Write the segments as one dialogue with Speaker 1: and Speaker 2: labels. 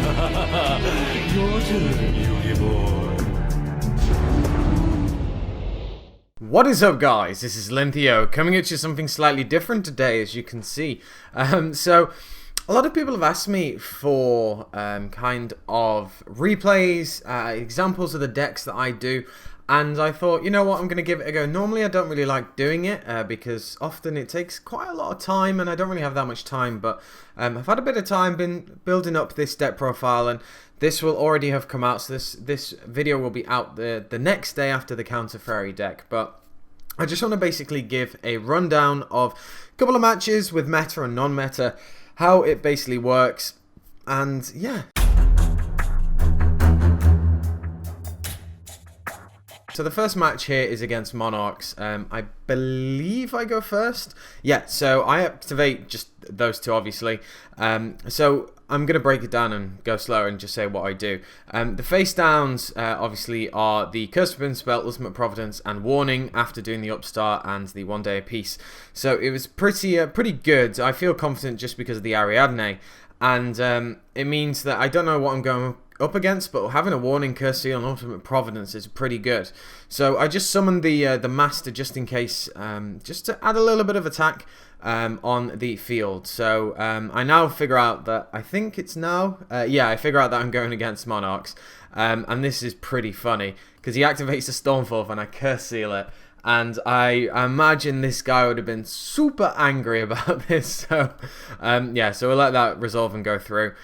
Speaker 1: Your turn, Yugi boy.
Speaker 2: What is up, guys? This is Linthio coming at you something slightly different today, as you can see. So a lot of people have asked me for kind of replays, examples of the decks that I do. And I thought, you know what, I'm going to give it a go. Normally I don't really like doing it because often it takes quite a lot of time and I don't really have that much time. But I've had a bit of time, been building up this deck profile, and this will already have come out. So this video will be out the next day after the Counter Fairy deck. But I just want to basically give a rundown of a couple of matches with meta and non-meta, how it basically works, and yeah. So the first match here is against Monarchs. I believe I go first. Yeah, so I activate just those two, obviously. So I'm going to break it down and go slower and just say what I do. The face downs, obviously, are the Curse Spin Spell, Ultimate Providence, and Warning after doing the Upstart and the 1 day apiece. So it was pretty good. I feel confident just because of the Ariadne. And it means that I don't know what I'm going up against, but having a Warning, Curse Seal, and Ultimate Providence is pretty good. So I just summoned the Master just in case, just to add a little bit of attack on the field. So I now figure out that, I think it's now, yeah, I figure out that I'm going against Monarchs. And this is pretty funny, because he activates the Stormforth and I Curse Seal it. And I imagine this guy would have been super angry about this. So, yeah, so we'll let that resolve and go through.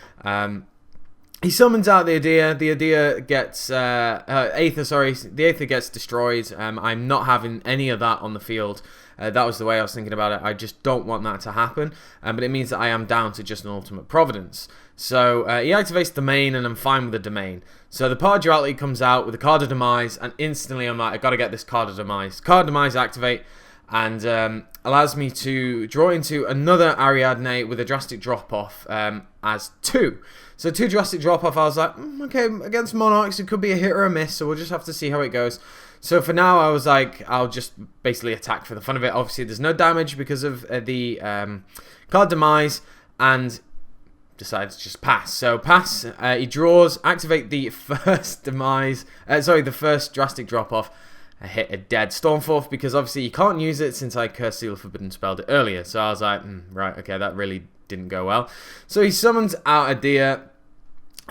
Speaker 2: He summons out the Adia. The Adia gets Aether. Sorry, the Aether gets destroyed. I'm not having any of that on the field. That was the way I was thinking about it. I just don't want that to happen. But it means that I am down to just an Ultimate Providence. So he activates Domain, and I'm fine with the Domain. So the Power Duality comes out with a Card of Demise, and instantly I'm like, I gotta get this Card of Demise. Card of Demise activate, and allows me to draw into another Ariadne with a drastic drop-off as 2. So 2 drastic drop-off, I was like, okay, against Monarchs it could be a hit or a miss, so we'll just have to see how it goes. So for now, I was like, I'll just basically attack for the fun of it. Obviously, there's no damage because of the Card Demise, and decides to just pass. So pass, he draws, activate the first Demise, the first drastic drop-off. I hit a dead Stormforth because obviously you can't use it since I Curse Seal Forbidden Spelled it earlier. So I was like, right, okay, that really didn't go well. So he summons out Adia,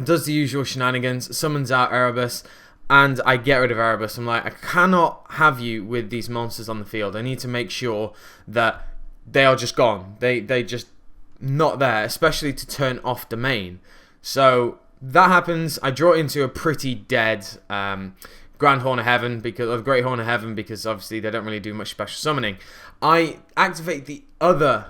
Speaker 2: does the usual shenanigans, summons out Erebus, and I get rid of Erebus. I'm like, I cannot have you with these monsters on the field. I need to make sure that they are just gone. They just not there, especially to turn off Domain. So that happens. I draw into a pretty dead Grand Horn of Heaven, because of Great Horn of Heaven, because obviously they don't really do much special summoning. I activate the other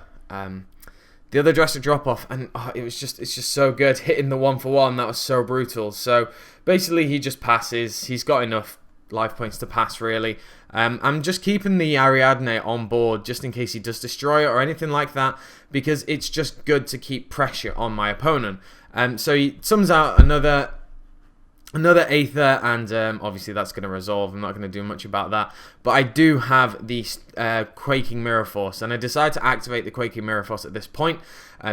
Speaker 2: drastic drop off, and it's just so good, hitting the 1-for-1. That was so brutal. So basically he just passes. He's got enough life points to pass, really. I'm just keeping the Ariadne on board just in case he does destroy it or anything like that, because it's just good to keep pressure on my opponent. So he summons out another Aether, and obviously that's going to resolve. I'm not going to do much about that. But I do have the Quaking Mirror Force, and I decide to activate the Quaking Mirror Force at this point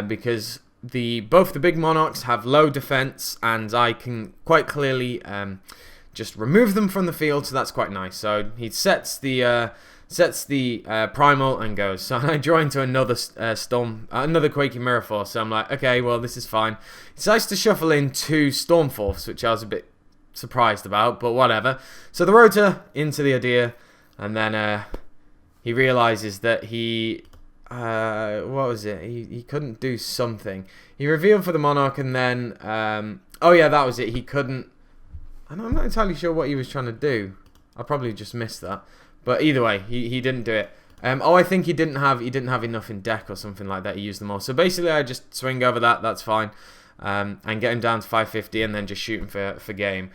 Speaker 2: because both the big Monarchs have low defense, and I can quite clearly just remove them from the field, so that's quite nice. So he sets the Primal and goes. So I draw into another another Quaking Mirror Force. So I'm like, okay, well, this is fine. He decides to shuffle in 2 Stormforths, which I was a bit surprised about, but whatever. So the Rotor into the Adia, and then he realizes that he what was it? He couldn't do something. He revealed for the Monarch, and then oh yeah, that was it. He couldn't. And I'm not entirely sure what he was trying to do. I probably just missed that. But either way, he didn't do it. I think he didn't have enough in deck or something like that. He used them all. So basically, I just swing over that. That's fine, and get him down to 550, and then just shoot him for game.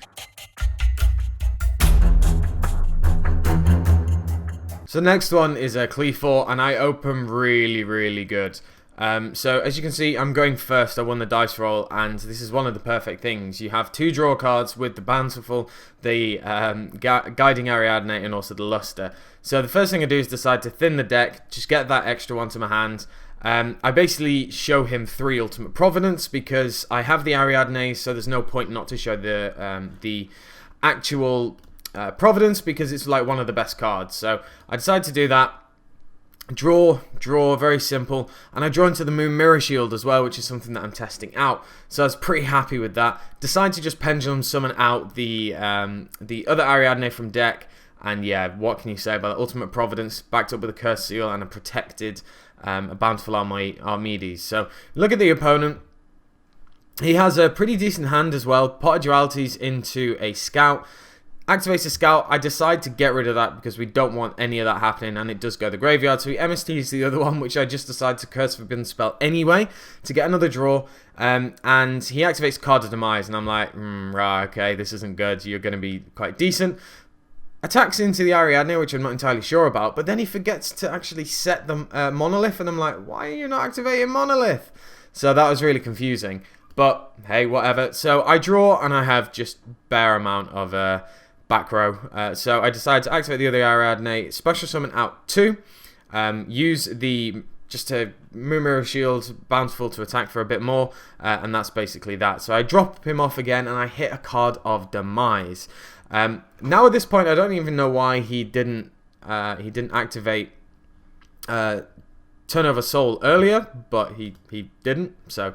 Speaker 2: So next one is a Cleafor, and I open really good. So as you can see, I'm going first. I won the dice roll, and this is one of the perfect things. You have 2 draw cards with the Bountiful, the Guiding Ariadne, and also the Luster. So the first thing I do is decide to thin the deck, just get that extra one to my hand, I basically show him 3 Ultimate Providence because I have the Ariadne, so there's no point not to show the actual Providence because it's like one of the best cards. So I decided to do that. Draw, very simple, and I draw into the Moon Mirror Shield as well, which is something that I'm testing out. So I was pretty happy with that. Decided to just Pendulum Summon out the other Ariadne from deck, and yeah, what can you say about the Ultimate Providence, backed up with a Curse Seal and a protected a Bountiful Archimedes. So look at the opponent. He has a pretty decent hand as well. Pot of Dualities into a Scout. Activates a Scout. I decide to get rid of that because we don't want any of that happening, and it does go to the graveyard. So he MSTs the other one, which I just decided to Curse Forbidden Spell anyway to get another draw. And he activates Card of Demise, and I'm like, right, okay, this isn't good. You're going to be quite decent. Attacks into the Ariadne, which I'm not entirely sure about, but then he forgets to actually set the Monolith, and I'm like, why are you not activating Monolith? So that was really confusing, but hey, whatever. So I draw, and I have just bare amount of back row. So I decided to activate the other Ariadne, special summon out 2, use the just a Moon Mirror Shield Bountiful to attack for a bit more, and that's basically that. So I drop him off again, and I hit a Card of Demise. Now at this point, I don't even know why he didn't activate Turnover Soul earlier, but he didn't. So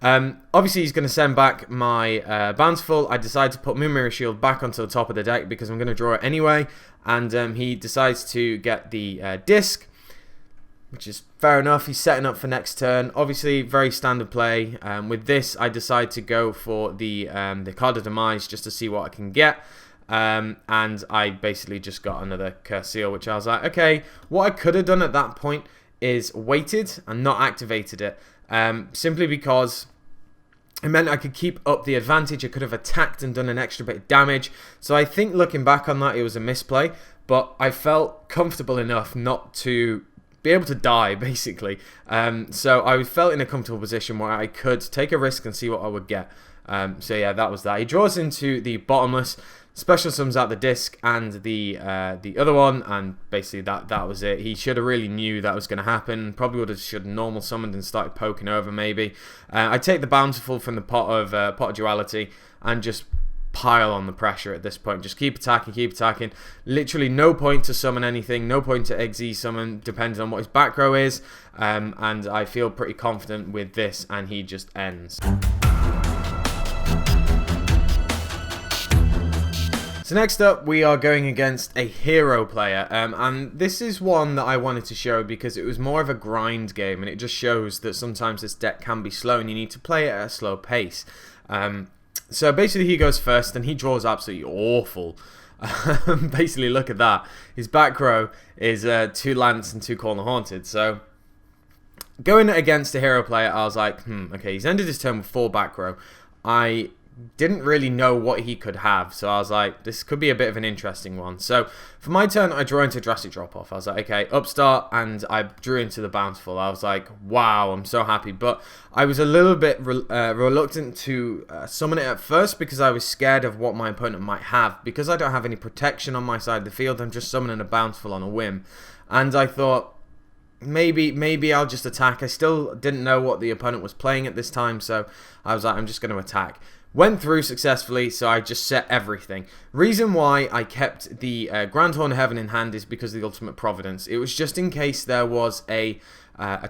Speaker 2: obviously he's going to send back my Bountiful. I decide to put Moon Mirror Shield back onto the top of the deck because I'm going to draw it anyway, and he decides to get the disc, which is fair enough. He's setting up for next turn. Obviously, very standard play. With this, I decide to go for the Card of Demise just to see what I can get. And I basically just got another Curse Seal, which I was like, okay, what I could have done at that point is waited and not activated it. Simply because it meant I could keep up the advantage. I could have attacked and done an extra bit of damage. So I think looking back on that, it was a misplay. But I felt comfortable enough not to be able to die, basically. So I felt in a comfortable position where I could take a risk and see what I would get. So yeah, that was that. He draws into the Bottomless, special summons out the disc and the other one, and basically that was it. He should have really knew that was going to happen. Probably would have should normal summoned and started poking over maybe. I take the Bountiful from the pot of Duality and just pile on the pressure at this point. Just keep attacking. Literally no point to summon anything, no point to XE summon, depending on what his back row is. And I feel pretty confident with this, and he just ends. So next up, we are going against a hero player, and this is one that I wanted to show because it was more of a grind game, and it just shows that sometimes this deck can be slow and you need to play it at a slow pace. So basically he goes first, and he draws absolutely awful. Basically, look at that. His back row is 2 Lance and 2 Call the Haunted. So going against a hero player, I was like, okay, he's ended his turn with 4 back row. I didn't really know what he could have, so I was like, this could be a bit of an interesting one. So for my turn, I drew into Drastic Drop Off. I was like, okay, Upstart, and I drew into the Bountiful. I was like, wow, I'm so happy. But I was a little bit reluctant to summon it at first because I was scared of what my opponent might have. Because I don't have any protection on my side of the field, I'm just summoning a Bountiful on a whim. And I thought, maybe I'll just attack. I still didn't know what the opponent was playing at this time, so I was like, I'm just going to attack. Went through successfully, so I just set everything. Reason why I kept the Grand Horn of Heaven in hand is because of the Ultimate Providence. It was just in case there was a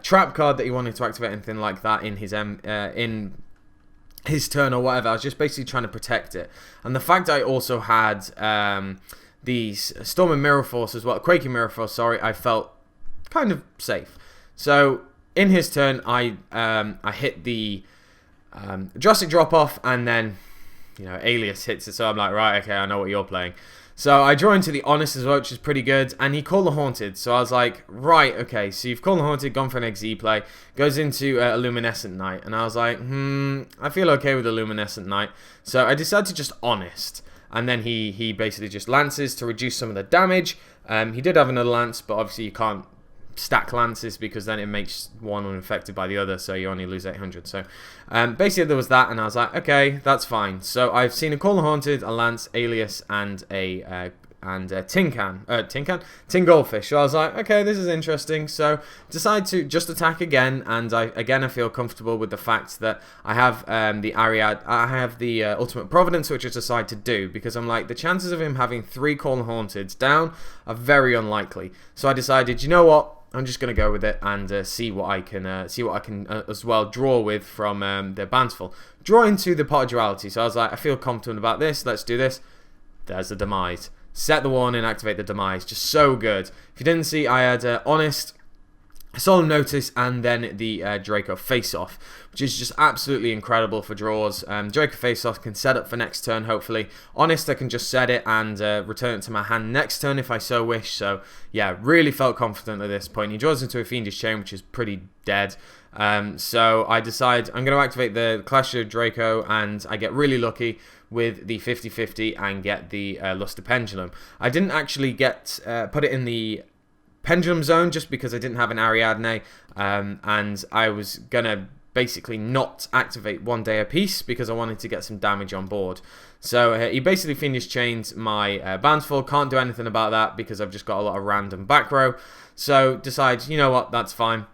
Speaker 2: trap card that he wanted to activate, anything like that in his turn or whatever. I was just basically trying to protect it. And the fact I also had these Storm and Mirror Force as well, Quaking Mirror Force, sorry, I felt kind of safe. So in his turn, I hit the Drastic Drop Off, and then Alias hits it, so I'm like, right, okay, I know what you're playing. So I draw into the Honest as well, which is pretty good, and he Call the Haunted, so I was like, right, okay, so you've Call the Haunted, gone for an XE play, goes into a Luminescent Knight, and I was like, I feel okay with a Luminescent Knight, so I decided to just Honest, and then he basically just Lances to reduce some of the damage. He did have another Lance, but obviously you can't stack Lances because then it makes one unaffected by the other, so you only lose 800. So basically there was that, and I was like, okay, that's fine. So I've seen a Call the Haunted, a Lance, Alias, and a and Tin Goldfish. So I was like, okay, this is interesting. So decide to just attack again, and I feel comfortable with the fact that I have the Ultimate Providence, which I decide to do because I'm like, the chances of him having 3 Call and Haunteds down are very unlikely. So I decided, you know what? I'm just going to go with it and see what I can as well draw with from the Bountiful. Draw into the Pot of Duality. So I was like, I feel confident about this. Let's do this. There's the Demise. Set the warning, activate the Demise. Just so good. If you didn't see, I had Honest, Solemn Notice, and then the Draco Face-Off, which is just absolutely incredible for draws. Draco Face-Off can set up for next turn, hopefully. Honest, I can just set it and return it to my hand next turn if I so wish. So, yeah, really felt confident at this point. He draws into a Fiendish Chain, which is pretty dead. So I decide I'm going to activate the Clash of Draco, and I get really lucky with the 50-50 and get the Luster Pendulum. I didn't actually put it in the Pendulum Zone just because I didn't have an Ariadne, and I was gonna basically not activate 1 day a piece because I wanted to get some damage on board. So he basically Fiendish Chains my Bountiful. Can't do anything about that because I've just got a lot of random back row. So decide, you know what, that's fine.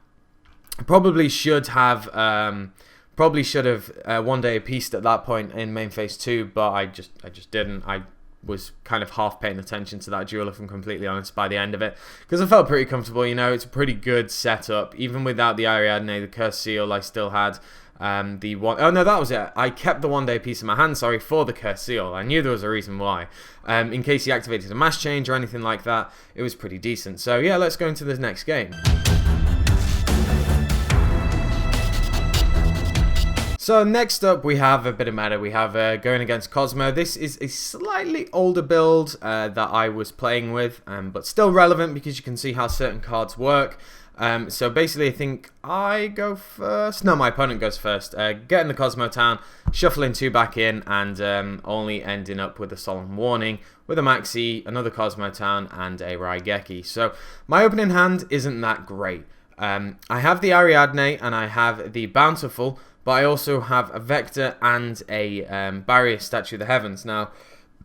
Speaker 2: I probably should have 1 day a piece at that point in main phase 2, but I just didn't. I was kind of half paying attention to that duel, if I'm completely honest, by the end of it, because I felt pretty comfortable. You know, it's a pretty good setup. Even without the Ariadne, the Cursed Seal, I still had the one. Oh no, that was it. I kept the 1 day piece in my hand, sorry, for the Cursed Seal. I knew there was a reason why. In case he activated a mass change or anything like that, it was pretty decent. So yeah, let's go into this next game. So next up we have a bit of meta. We have going against KOZMO. This is a slightly older build that I was playing with, but still relevant because you can see how certain cards work. So basically I think I go first. No, my opponent goes first. Getting the KOZMO Town, shuffling 2 back in, and only ending up with a Solemn Warning, with a Maxi, another KOZMO Town, and a Raigeki. So my opening hand isn't that great. I have the Ariadne and I have the Bountiful, but I also have a Vector and a Barrier Statue of the Heavens. Now,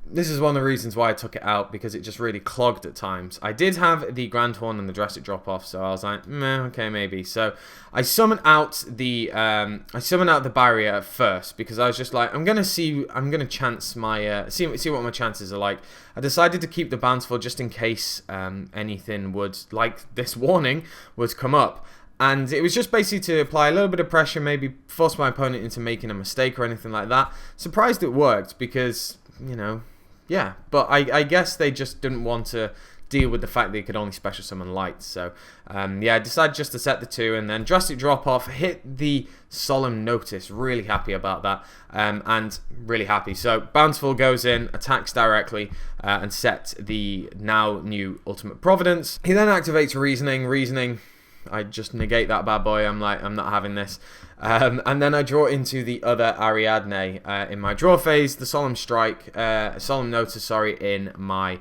Speaker 2: this is one of the reasons why I took it out, because it just really clogged at times. I did have the Grand Horn and the Drastic Drop-Off, so I was like, meh, okay, maybe. So I summoned out the Barrier at first, because I was just like, I'm gonna chance my see what my chances are like. I decided to keep the Bountiful just in case anything would, like this warning, would come up. And it was just basically to apply a little bit of pressure, maybe force my opponent into making a mistake or anything like that. Surprised it worked because, you know, yeah. But I guess they just didn't want to deal with the fact that you could only special summon lights. So, yeah, I decided just to set the 2 and then Drastic Drop-Off, hit the Solemn Notice. Really happy about that, and really happy. So, Bountiful goes in, attacks directly, and sets the now new Ultimate Providence. He then activates Reasoning. I just negate that bad boy. I'm like, I'm not having this. And then I draw into the other Ariadne in my draw phase, the Solemn Notice, sorry, in my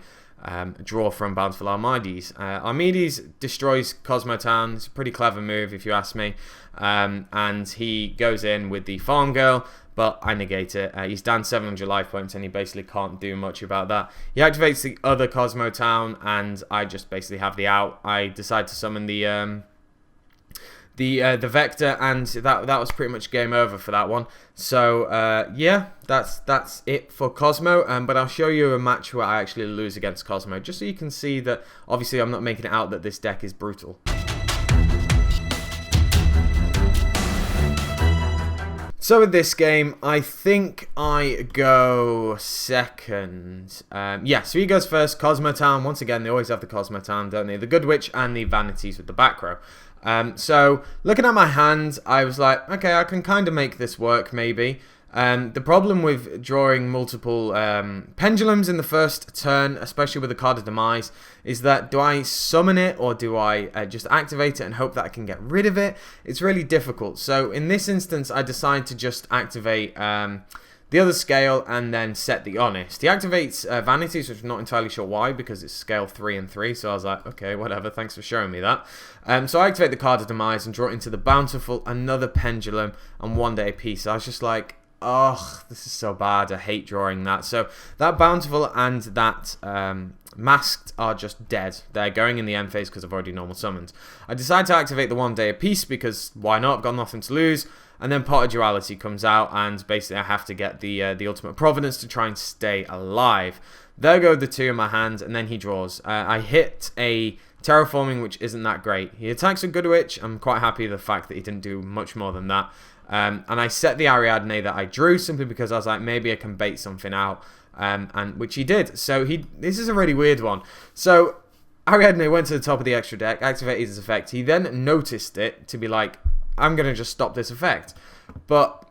Speaker 2: draw from Bountiful Armides. Armides destroys KOZMO Town. It's a pretty clever move, if you ask me. And he goes in with the Farm Girl, but I negate it. He's down 700 life points, and he basically can't do much about that. He activates the other KOZMO Town, and I just basically have the out. I decide to summon the Vector, and that was pretty much game over for that one. So yeah, that's it for KOZMO. But I'll show you a match where I actually lose against KOZMO, just so you can see that obviously I'm not making it out that this deck is brutal. So with this game, I think I go second. Yeah, so he goes first. KOZMO Town. Once again, they always have the KOZMO Town, don't they? The Good Witch and the Vanities with the back row. So looking at my hand, I was like, okay, I can kind of make this work, maybe. The problem with drawing multiple pendulums in the first turn, especially with the card of Demise, is that do I summon it or do I just activate it and hope that I can get rid of it? It's really difficult. So in this instance, I decide to just activate the other scale and then set the Honest. He activates Vanities, which I'm not entirely sure why, because it's scale 3 and 3, so I was like, okay, whatever, thanks for showing me that. So I activate the card of Demise and draw into the Bountiful, another Pendulum, and 1 day piece. So I was just like, Oh, this is so bad. I hate drawing that. So that Bountiful and that Masked are just dead. They're going in the end phase because I've already normal summoned. I decide to activate the 1 day of peace because why not? I've got nothing to lose. And then Pot of Duality comes out, and basically I have to get the Ultimate Providence to try and stay alive. There go the 2 in my hand, and then he draws. I hit a Terraforming, which isn't that great. He attacks a Good Witch. I'm quite happy with the fact that he didn't do much more than that. And I set the Ariadne that I drew simply because I was like, maybe I can bait something out, and which he did. So this is a really weird one. So Ariadne went to the top of the extra deck, activated his effect. He then noticed it to be like, I'm going to just stop this effect. But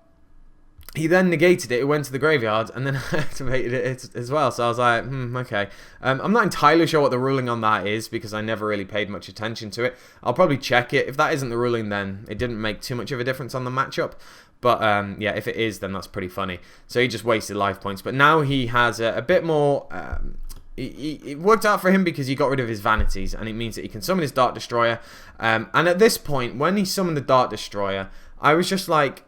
Speaker 2: he then negated it, it went to the graveyard, and then activated it as well. So I was like, okay. I'm not entirely sure what the ruling on that is, because I never really paid much attention to it. I'll probably check it. If that isn't the ruling, then it didn't make too much of a difference on the matchup. But yeah, if it is, then that's pretty funny. So he just wasted life points. But now he has a bit more... it worked out for him because he got rid of his vanities, and it means that he can summon his Dark Destroyer. And at this point, when he summoned the Dark Destroyer, I was just like,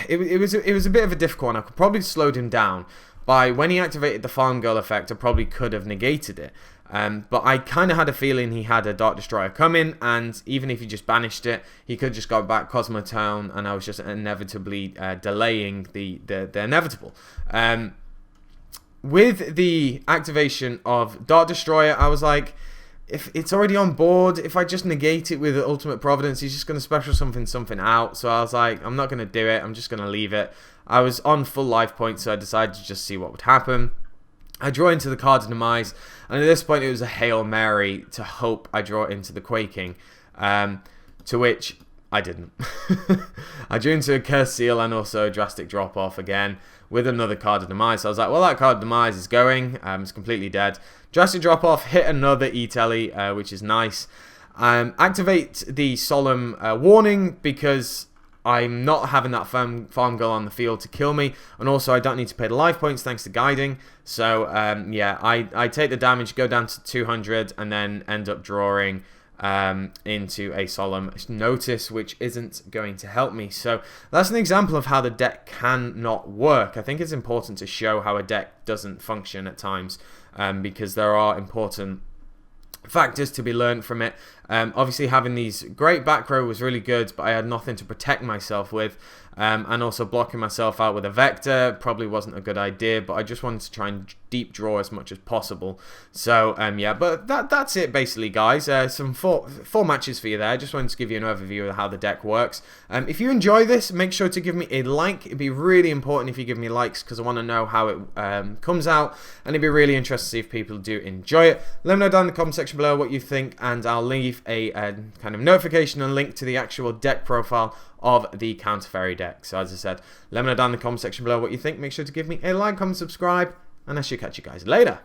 Speaker 2: it was a bit of a difficult one. I could probably slowed him down by when he activated the Farm Girl effect. I probably could have negated it, but I kind of had a feeling he had a Dark Destroyer coming, and even if he just banished it, he could just go back KOZMO Town, and I was just inevitably delaying the inevitable. With the activation of Dark Destroyer, I was like, if it's already on board, if I just negate it with Ultimate Providence, he's just going to special something out. So I was like, I'm not going to do it. I'm just going to leave it. I was on full life points, so I decided to just see what would happen. I draw into the Card of Demise, and at this point it was a Hail Mary to hope I draw into the Quaking, to which I didn't. I drew into a Cursed Seal and also a Drastic Drop Off again with another Card of Demise. So I was like, well, that Card of Demise is going. It's completely dead. Drastic Drop Off, hit another E-Telly, which is nice. Activate the Solemn Warning because I'm not having that farm girl on the field to kill me. And also I don't need to pay the life points thanks to Guiding. So yeah, I take the damage, go down to 200 and then end up drawing into a Solemn Notice, which isn't going to help me. So that's an example of how the deck can not work. I think it's important to show how a deck doesn't function at times, because there are important factors to be learned from it. Obviously having these great back row was really good, but I had nothing to protect myself with, and also blocking myself out with a Vector probably wasn't a good idea, but I just wanted to try and deep draw as much as possible. So yeah, but that's it basically, guys. Some four matches for you there. I just wanted to give you an overview of how the deck works. If you enjoy this, make sure to give me a like. It'd be really important if you give me likes, because I want to know how it comes out, and it'd be really interesting to see if people do enjoy it. Let me know down in the comment section below what you think, and I'll leave a kind of notification and link to the actual deck profile of the Counter Fairy deck. So as I said, let me know down in the comment section below what you think. Make sure to give me a like, comment, subscribe, and I shall catch you guys later.